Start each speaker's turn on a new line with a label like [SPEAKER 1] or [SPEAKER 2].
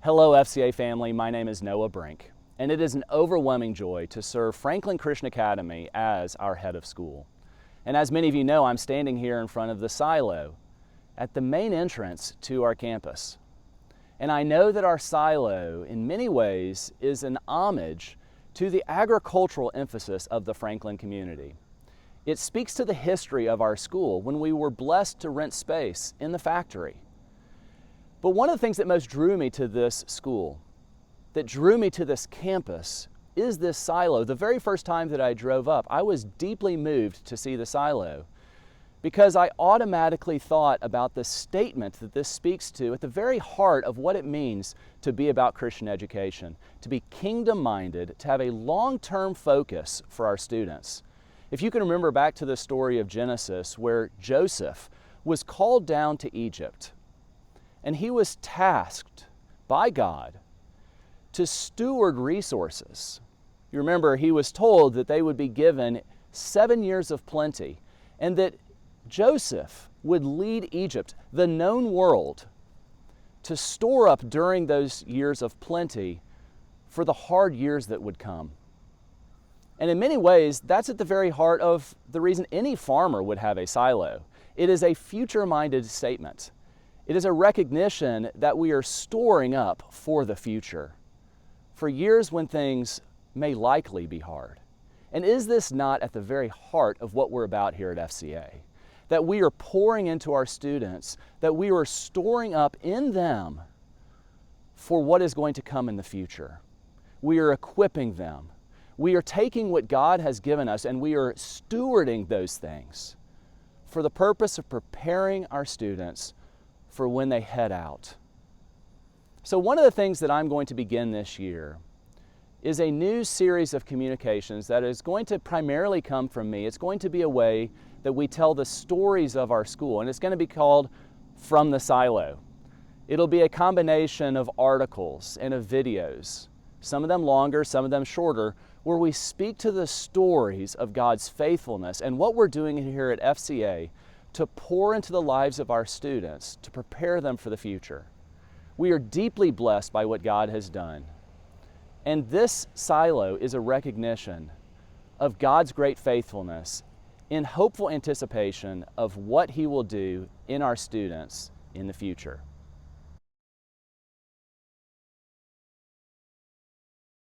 [SPEAKER 1] Hello FCA family, my name is Noah Brink, and it is an overwhelming joy to serve Franklin Christian Academy as our head of school. And as many of you know, I'm standing here in front of the silo at the main entrance to our campus. And I know that our silo, in many ways, is an homage to the agricultural emphasis of the Franklin community. It speaks to the history of our school when we were blessed to rent space in the factory. But one of the things that most drew me to this school, that drew me to this campus, is this silo. The very first time that I drove up, I was deeply moved to see the silo because I automatically thought about the statement that this speaks to at the very heart of what it means to be about Christian education, to be kingdom-minded, to have a long-term focus for our students. If you can remember back to the story of Genesis where Joseph was called down to Egypt, and he was tasked by God to steward resources. You remember, he was told that they would be given 7 years of plenty, and that Joseph would lead Egypt, the known world, to store up during those years of plenty for the hard years that would come. And in many ways, that's at the very heart of the reason any farmer would have a silo. It is a future-minded statement. It is a recognition that we are storing up for the future, for years when things may likely be hard. And is this not at the very heart of what we're about here at FCA? That we are pouring into our students, that we are storing up in them for what is going to come in the future. We are equipping them. We are taking what God has given us and we are stewarding those things for the purpose of preparing our students for when they head out. So one of the things that I'm going to begin this year is a new series of communications that is going to primarily come from me. It's going to be a way that we tell the stories of our school, and it's going to be called From the Silo. It'll be a combination of articles and of videos, some of them longer, some of them shorter, where we speak to the stories of God's faithfulness and what we're doing here at FCA to pour into the lives of our students, to prepare them for the future. We are deeply blessed by what God has done. And this silo is a recognition of God's great faithfulness in hopeful anticipation of what He will do in our students in the future.